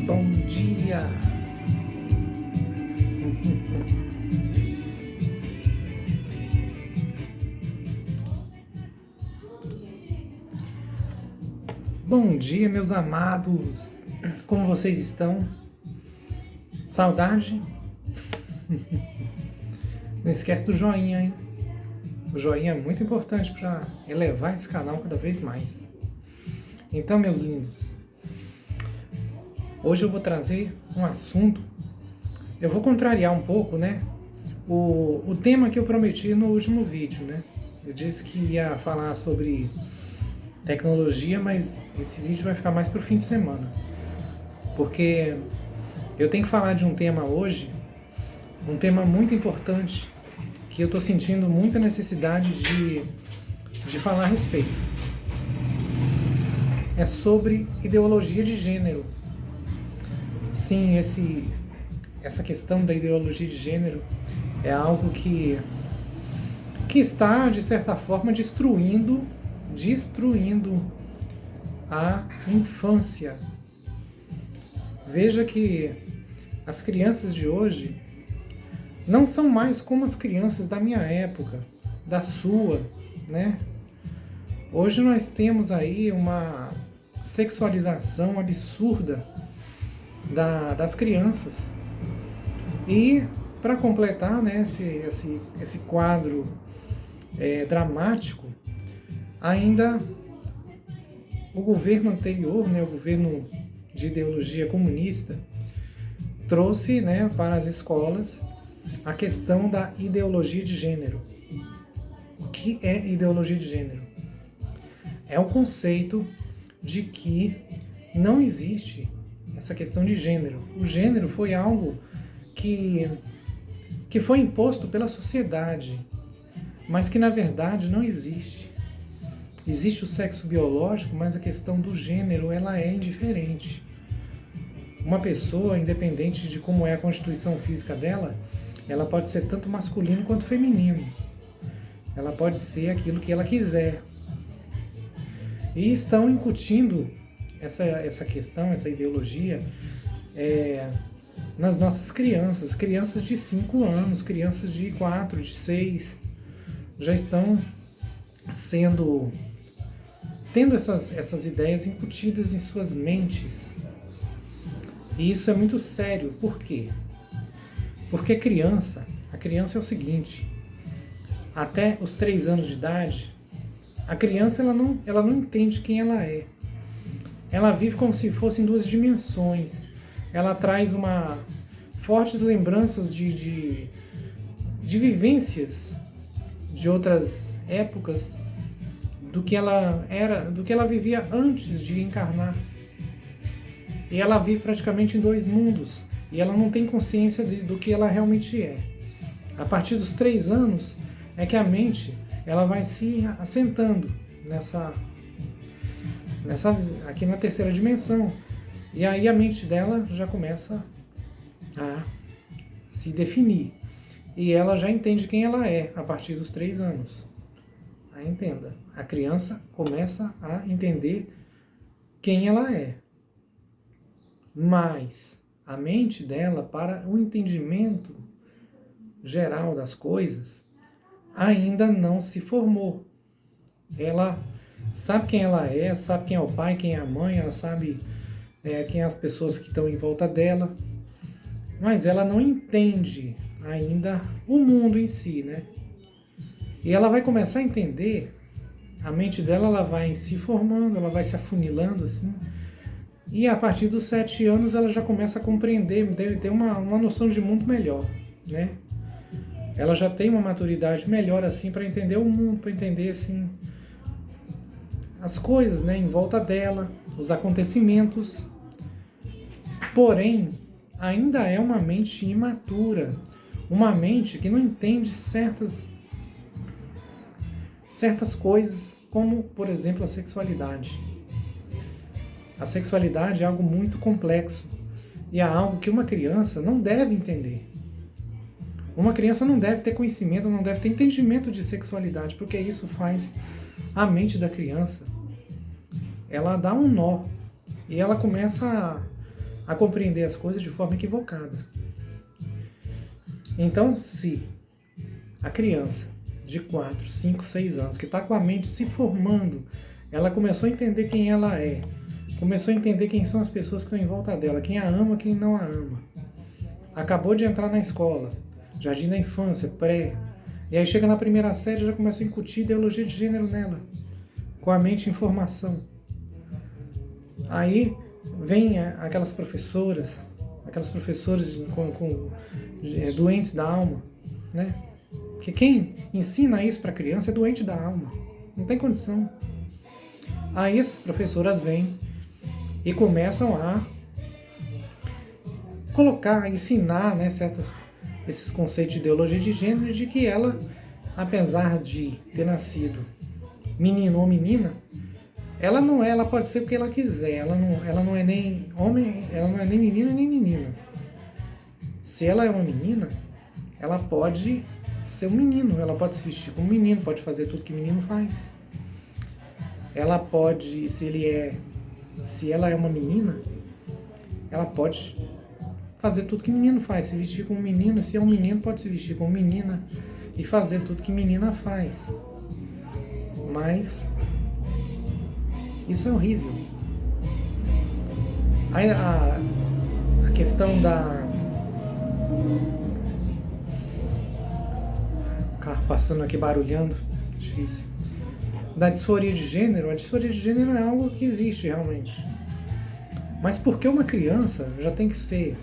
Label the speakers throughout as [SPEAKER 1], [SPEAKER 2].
[SPEAKER 1] Bom dia! Bom dia, meus amados! Como vocês estão? Saudade? Não esquece do joinha, hein? O joinha é muito importante para elevar esse canal cada vez mais. Então, meus lindos, hoje eu vou trazer um assunto. Eu vou contrariar um pouco, né? O tema que eu prometi no último vídeo, né? Eu disse que ia falar sobre tecnologia, mas esse vídeo vai ficar mais para o fim de semana. Porque eu tenho que falar de um tema hoje, um tema muito importante, que eu estou sentindo muita necessidade de falar a respeito. É sobre ideologia de gênero. Sim, essa questão da ideologia de gênero é algo que está, de certa forma, destruindo a infância. Veja que as crianças de hoje não são mais como as crianças da minha época, da sua, né? Hoje nós temos aí uma sexualização absurda das crianças. E para completar, né, esse quadro dramático, ainda o governo anterior, né, o governo de ideologia comunista, trouxe, né, para as escolas a questão da ideologia de gênero. O que é ideologia de gênero? É o conceito de que não existe essa questão de gênero. O gênero foi algo que foi imposto pela sociedade, mas que na verdade não existe. Existe o sexo biológico, mas a questão do gênero ela é indiferente. Uma pessoa, independente de como é a constituição física dela, ela pode ser tanto masculino quanto feminino. Ela pode ser aquilo que ela quiser. E estão incutindo essa questão, essa ideologia nas nossas crianças de 5 anos, crianças de 4, de 6, já estão tendo essas ideias incutidas em suas mentes. E isso é muito sério. Por quê? Porque a criança é o seguinte, até os 3 anos de idade, a criança ela não entende quem ela é. Ela vive como se fosse em 2 dimensões. Ela traz fortes lembranças de vivências de outras épocas, do que ela vivia antes de encarnar. E ela vive praticamente em 2 mundos. E ela não tem consciência do que ela realmente é. A partir dos 3 anos é que a mente ela vai se assentando aqui na 3ª dimensão. E aí a mente dela já começa a se definir. E ela já entende quem ela é a partir dos 3 anos. Aí entenda, a criança começa a entender quem ela é. Mas a mente dela, para o entendimento geral das coisas, ainda não se formou. Ela sabe quem ela é, sabe quem é o pai, quem é a mãe, ela sabe quem é as pessoas que estão em volta dela, mas ela não entende ainda o mundo em si, né? E ela vai começar a entender, a mente dela ela vai se formando, ela vai se afunilando assim, e a partir dos 7 anos ela já começa a compreender, deve ter uma noção de mundo melhor, né? Ela já tem uma maturidade melhor assim para entender o mundo, para entender assim as coisas, né, em volta dela, os acontecimentos. Porém, ainda é uma mente imatura, uma mente que não entende certas coisas, como, por exemplo, a sexualidade. A sexualidade é algo muito complexo e é algo que uma criança não deve entender. Uma criança não deve ter conhecimento, não deve ter entendimento de sexualidade, porque isso faz a mente da criança, ela dá um nó e ela começa a compreender as coisas de forma equivocada. Então, se a criança de 4, 5, 6 anos, que está com a mente se formando, ela começou a entender quem ela é, começou a entender quem são as pessoas que estão em volta dela, quem a ama, quem não a ama. Acabou de entrar na escola, jardim da infância, pré, e aí chega na primeira série e já começa a incutir ideologia de gênero nela, com a mente em formação. Aí vem aquelas professoras com doentes da alma, né? Porque quem ensina isso para a criança é doente da alma, não tem condição. Aí essas professoras vêm e começam a colocar, a ensinar, né, esses conceitos de ideologia de gênero, de que ela, apesar de ter nascido menino ou menina, ela não é, ela pode ser o que ela quiser, ela não é nem homem, ela não é nem menino nem menina. Se ela é uma menina, ela pode ser um menino, ela pode se vestir como menino, pode fazer tudo que menino faz. Ela pode, se ela é uma menina, ela pode fazer tudo que menino faz, se vestir como menino, se é um menino, pode se vestir como menina e fazer tudo que menina faz. Mas isso é horrível. Aí a questão da... O carro passando aqui barulhando, difícil. Da disforia de gênero, a disforia de gênero é algo que existe realmente. Mas por que uma criança já tem que ser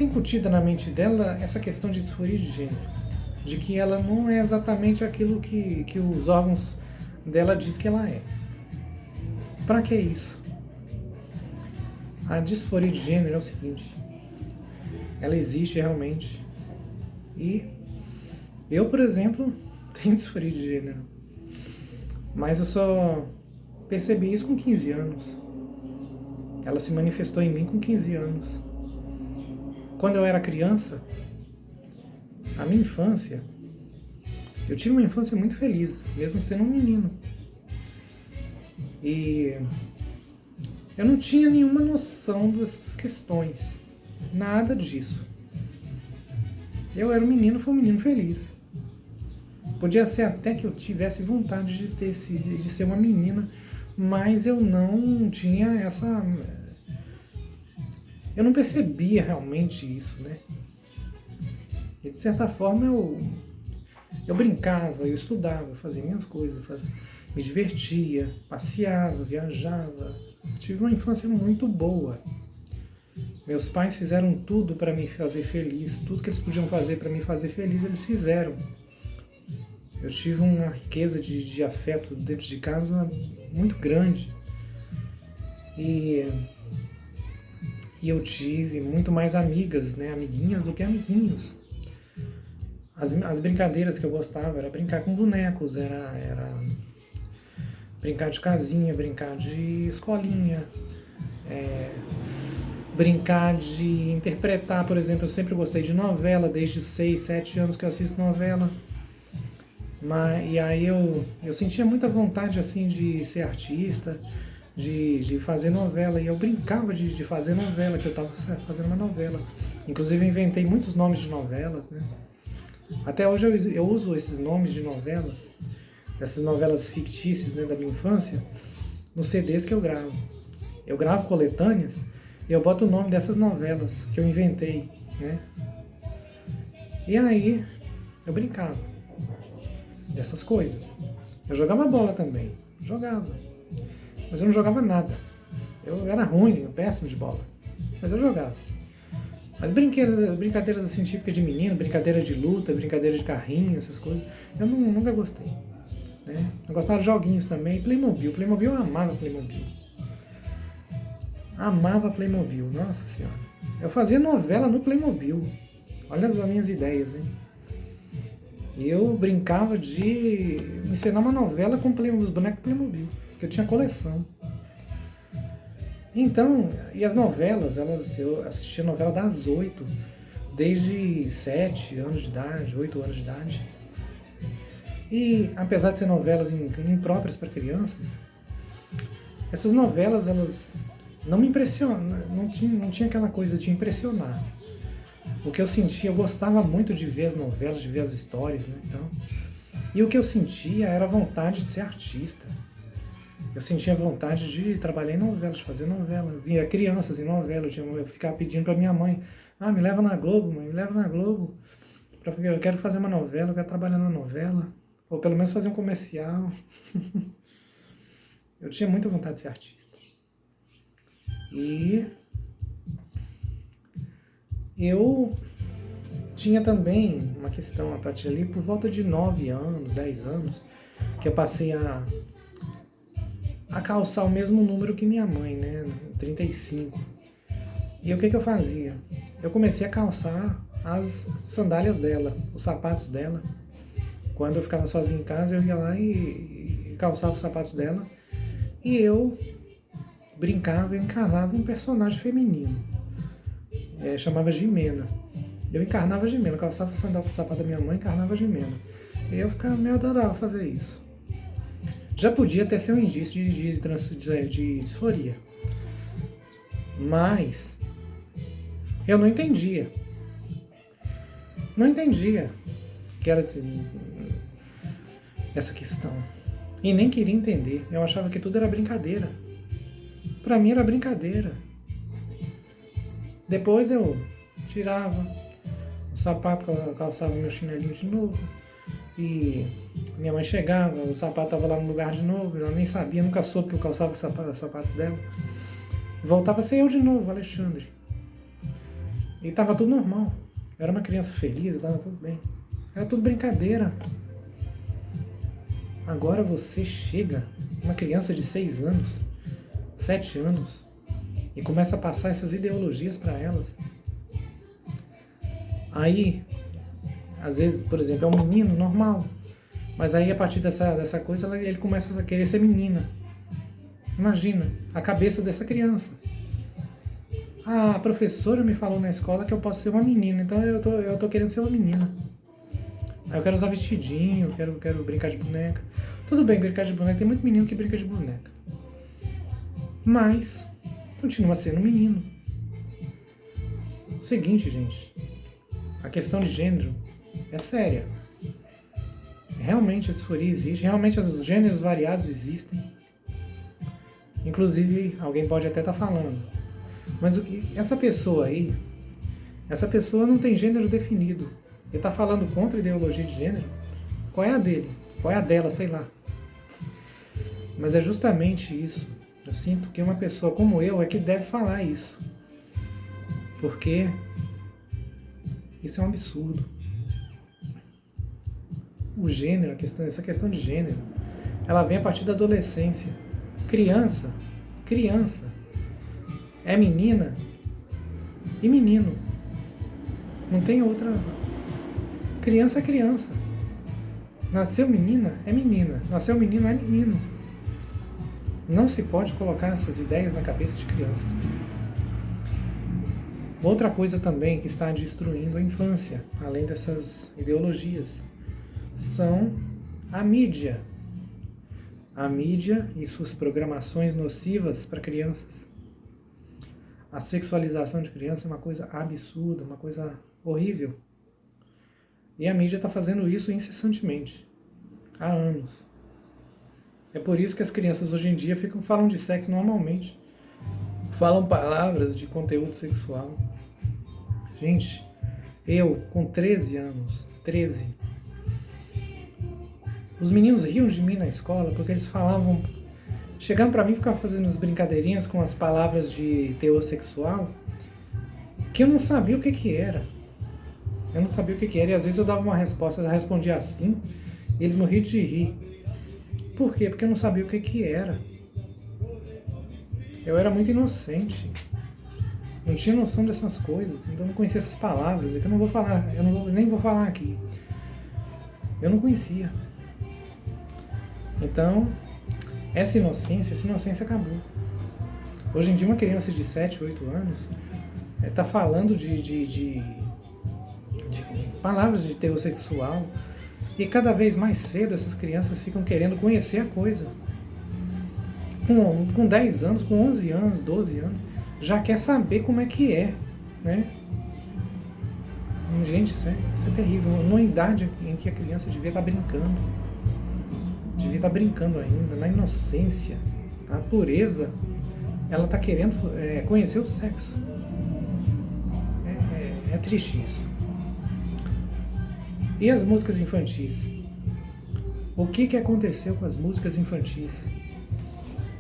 [SPEAKER 1] incutida na mente dela essa questão de disforia de gênero? De que ela não é exatamente aquilo que os órgãos dela diz que ela é. Para que isso? A disforia de gênero é o seguinte: ela existe realmente. E eu, por exemplo, tenho disforia de gênero. Mas eu só percebi isso com 15 anos. Ela se manifestou em mim com 15 anos. Quando eu era criança, a minha infância, eu tive uma infância muito feliz, mesmo sendo um menino. E eu não tinha nenhuma noção dessas questões. Nada disso. Eu era um menino, fui um menino feliz. Podia ser até que eu tivesse vontade de ser uma menina, mas eu não tinha essa... Eu não percebia realmente isso, né? E de certa forma eu brincava, eu estudava, eu fazia minhas coisas, me divertia, passeava, viajava. Eu tive uma infância muito boa. Meus pais fizeram tudo para me fazer feliz, tudo que eles podiam fazer para me fazer feliz, eles fizeram. Eu tive uma riqueza de afeto dentro de casa muito grande. E eu tive muito mais amigas, né, amiguinhas do que amiguinhos. As brincadeiras que eu gostava era brincar com bonecos, era brincar de casinha, brincar de escolinha, brincar de interpretar, por exemplo. Eu sempre gostei de novela, desde os 6, 7 anos que eu assisto novela. E aí eu sentia muita vontade assim de ser artista, de fazer novela, e eu brincava de fazer novela, que eu estava fazendo uma novela. Inclusive eu inventei muitos nomes de novelas, né? Até hoje eu uso esses nomes de novelas, dessas novelas fictícias, né, da minha infância, nos CDs que eu gravo. Eu gravo coletâneas e eu boto o nome dessas novelas que eu inventei, né? E aí eu brincava dessas coisas. Eu jogava bola também, jogava. Mas eu não jogava nada. Eu era ruim, péssimo de bola. Mas eu jogava. Mas brincadeiras assim, típicas de menino, brincadeira de luta, brincadeira de carrinho, essas coisas, eu nunca gostei. Né? Eu gostava de joguinhos também. Playmobil. Playmobil, eu amava Playmobil. Amava Playmobil, nossa senhora. Eu fazia novela no Playmobil. Olha as minhas ideias, hein? E eu brincava de encenar uma novela com os bonecos Playmobil, porque eu tinha coleção. Então, e as novelas, eu assistia novela das 8, desde 7 anos de idade, 8 anos de idade. E apesar de ser novelas impróprias para crianças, essas novelas, elas não me impressiona, não tinha aquela coisa de impressionar. O que eu sentia, eu gostava muito de ver as novelas, de ver as histórias, né? Então, e o que eu sentia era a vontade de ser artista. Eu sentia vontade de trabalhar em novela, de fazer novela. Eu via crianças em novela, eu ficava pedindo para minha mãe, me leva na Globo, mãe, me leva na Globo. Eu quero fazer uma novela, eu quero trabalhar na novela. Ou pelo menos fazer um comercial. Eu tinha muita vontade de ser artista. E eu tinha também uma questão a partir ali, por volta de 9 anos, 10 anos, que eu passei a calçar o mesmo número que minha mãe, né? 35. E o que eu fazia? Eu comecei a calçar as sandálias dela, os sapatos dela. Quando eu ficava sozinho em casa, eu ia lá e calçava os sapatos dela. E eu brincava, eu encarnava um personagem feminino. Chamava Jimena. Eu encarnava Jimena, calçava o sapato da minha mãe, encarnava Jimena. E eu adorava fazer isso. Já podia até ser um indício de disforia. Mas eu não entendia. Não entendia que era essa questão. E nem queria entender. Eu achava que tudo era brincadeira. Pra mim era brincadeira. Depois eu tirava o sapato, calçava meu chinelinho de novo. E minha mãe chegava, o sapato estava lá no lugar de novo. Ela nem sabia, nunca soube que eu calçava o sapato dela. Voltava a ser eu de novo, Alexandre. E tava tudo normal. Eu era uma criança feliz, estava tudo bem. Era tudo brincadeira. Agora você chega, uma criança de 6 anos, 7 anos, e começa a passar essas ideologias para elas. Aí, às vezes, por exemplo, é um menino normal, mas aí a partir dessa coisa ele começa a querer ser menina. Imagina a cabeça dessa criança. A professora me falou na escola que eu posso ser uma menina, então eu tô querendo ser uma menina. Aí eu quero usar vestidinho, quero brincar de boneca. Tudo bem brincar de boneca, tem muito menino que brinca de boneca. Mas continua sendo menino. O seguinte, gente, a questão de gênero é séria. Realmente a disforia existe, realmente os gêneros variados existem. Inclusive, alguém pode até estar falando. Mas essa pessoa aí, essa pessoa não tem gênero definido. Ele está falando contra a ideologia de gênero. Qual é a dele? Qual é a dela? Sei lá. Mas é justamente isso. Eu sinto que uma pessoa como eu é que deve falar isso. Porque isso é um absurdo. O gênero, essa questão de gênero, ela vem a partir da adolescência. Criança é menina e menino. Não tem outra. Criança é criança. Nasceu menina é menina. Nasceu menino é menino. Não se pode colocar essas ideias na cabeça de criança. Outra coisa também que está destruindo a infância, além dessas ideologias, são a mídia. A mídia e suas programações nocivas para crianças. A sexualização de criança é uma coisa absurda, uma coisa horrível. E a mídia está fazendo isso incessantemente, há anos. É por isso que as crianças hoje em dia falam de sexo normalmente. Falam palavras de conteúdo sexual. Gente, eu com 13 anos, 13, os meninos riam de mim na escola porque eles falavam, chegando pra mim, ficavam fazendo as brincadeirinhas com as palavras de teor sexual, que eu não sabia o que era. Eu não sabia o que era, e às vezes eu dava uma resposta, eu respondia assim, e eles morriam de rir. Por quê? Porque eu não sabia o que era. Eu era muito inocente. Não tinha noção dessas coisas, então eu não conhecia essas palavras, é que eu não vou falar, nem vou falar aqui. Eu não conhecia. Então, essa inocência acabou. Hoje em dia, uma criança de 7, 8 anos está falando de palavras de teor sexual, e cada vez mais cedo essas crianças ficam querendo conhecer a coisa. com 10 anos, com 11 anos, 12 anos, já quer saber como é que é, né? Gente, isso é terrível. Numa idade em que a criança devia estar brincando. Devia estar brincando ainda, na inocência, na pureza. Ela está querendo conhecer o sexo. É triste isso. E as músicas infantis? O que aconteceu com as músicas infantis?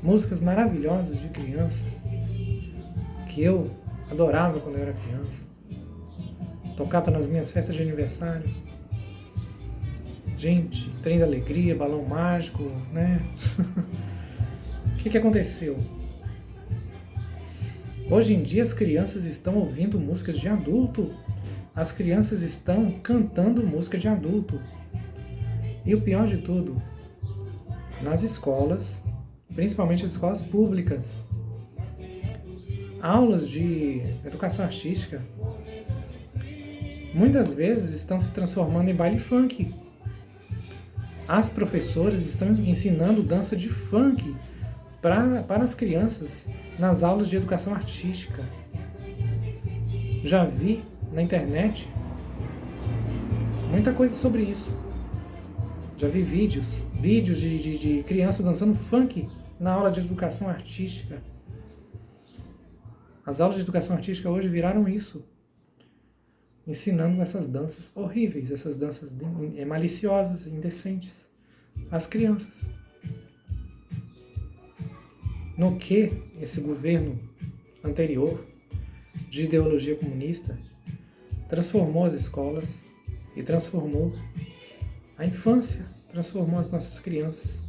[SPEAKER 1] Músicas maravilhosas de criança, que eu adorava quando eu era criança. Tocava nas minhas festas de aniversário. Gente, Trem da Alegria, Balão Mágico, né? O que aconteceu? Hoje em dia as crianças estão ouvindo músicas de adulto. As crianças estão cantando música de adulto. E o pior de tudo, nas escolas, principalmente as escolas públicas, aulas de educação artística, muitas vezes estão se transformando em baile funk. As professoras estão ensinando dança de funk para as crianças nas aulas de educação artística. Já vi na internet muita coisa sobre isso. Já vi vídeos de criança dançando funk na aula de educação artística. As aulas de educação artística hoje viraram isso, ensinando essas danças horríveis, essas danças maliciosas, indecentes, às crianças. No que esse governo anterior, de ideologia comunista, transformou as escolas e transformou a infância, transformou as nossas crianças.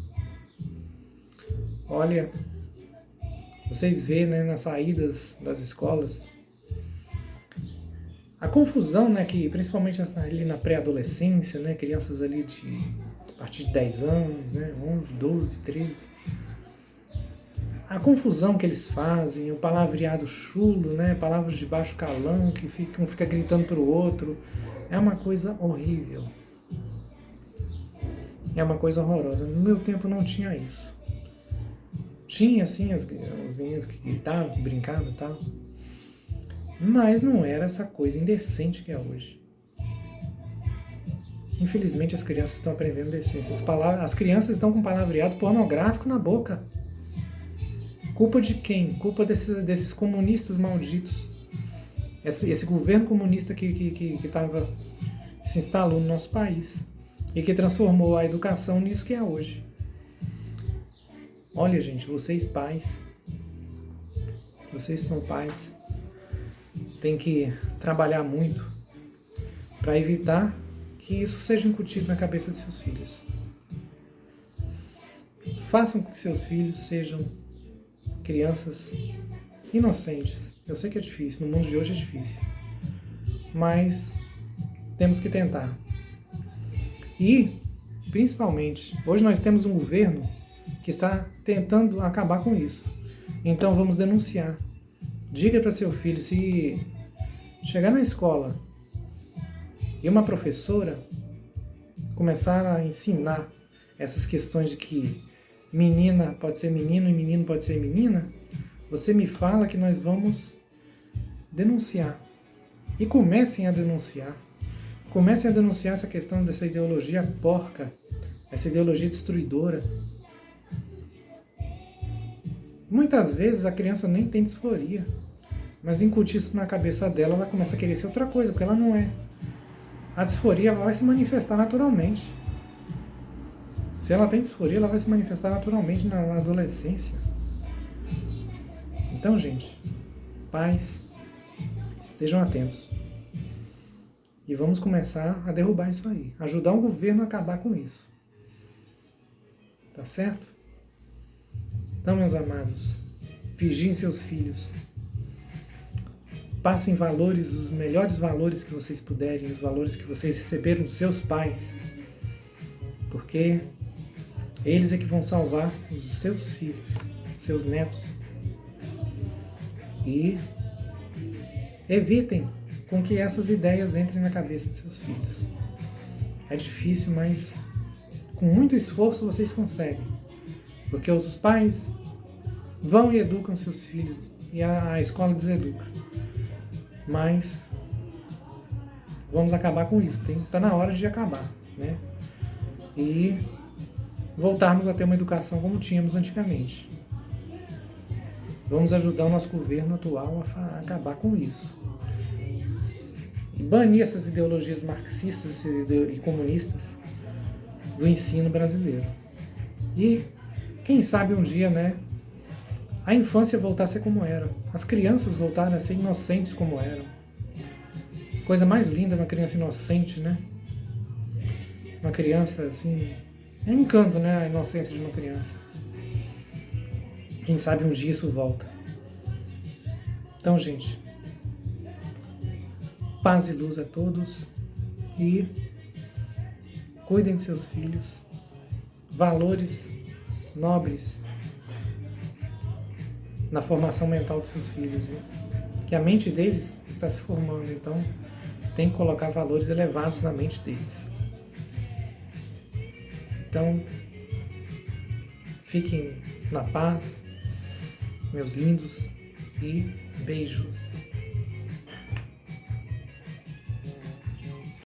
[SPEAKER 1] Olha, vocês vê, né, nas saídas das escolas, a confusão, né, que principalmente ali na pré-adolescência, né, crianças ali a partir de 10 anos, né, 11, 12, 13, a confusão que eles fazem, o palavreado chulo, né, palavras de baixo calão, que um fica gritando para o outro, é uma coisa horrível. É uma coisa horrorosa. No meu tempo não tinha isso. Tinha, sim, os meninos que gritavam, que brincavam e tal, mas não era essa coisa indecente que é hoje. Infelizmente as crianças estão aprendendo decência. As crianças estão com palavreado pornográfico na boca. Culpa de quem? Culpa desses comunistas malditos. Esse governo comunista que se instalou no nosso país e que transformou a educação nisso que é hoje. Olha, gente, vocês pais, vocês são pais, têm que trabalhar muito para evitar que isso seja incutido na cabeça de seus filhos. Façam com que seus filhos sejam crianças inocentes. Eu sei que é difícil, no mundo de hoje é difícil, mas temos que tentar. E, principalmente, hoje nós temos um governo que está tentando acabar com isso. Então vamos denunciar. Diga para seu filho, se chegar na escola e uma professora começar a ensinar essas questões de que menina pode ser menino e menino pode ser menina, você me fala que nós vamos denunciar. E comecem a denunciar. Comecem a denunciar essa questão dessa ideologia porca, essa ideologia destruidora. Muitas vezes a criança nem tem disforia, mas incutir isso na cabeça dela, ela começa a querer ser outra coisa, porque ela não é. A disforia vai se manifestar naturalmente. Se ela tem disforia, ela vai se manifestar naturalmente na adolescência. Então, gente, pais, estejam atentos. E vamos começar a derrubar isso aí. Ajudar o governo a acabar com isso. Tá certo? Então, meus amados, vigiem seus filhos. Passem valores, os melhores valores que vocês puderem, os valores que vocês receberam dos seus pais. Porque eles é que vão salvar os seus filhos, seus netos. E evitem com que essas ideias entrem na cabeça de seus filhos. É difícil, mas com muito esforço vocês conseguem. Porque os pais vão e educam seus filhos, e a escola deseduca. Mas vamos acabar com isso, tá na hora de acabar, né? E voltarmos a ter uma educação como tínhamos antigamente. Vamos ajudar o nosso governo atual a acabar com isso. E banir essas ideologias marxistas e comunistas do ensino brasileiro. E, quem sabe um dia, né, a infância voltar a ser como era. As crianças voltarem a ser inocentes como eram. Coisa mais linda, uma criança inocente, né? Uma criança, assim... É um encanto, né, a inocência de uma criança. Quem sabe um dia isso volta. Então, gente, paz e luz a todos e cuidem de seus filhos, valores nobres na formação mental dos seus filhos, viu? Que a mente deles está se formando, então tem que colocar valores elevados na mente deles. Então, fiquem na paz, meus lindos, e beijos.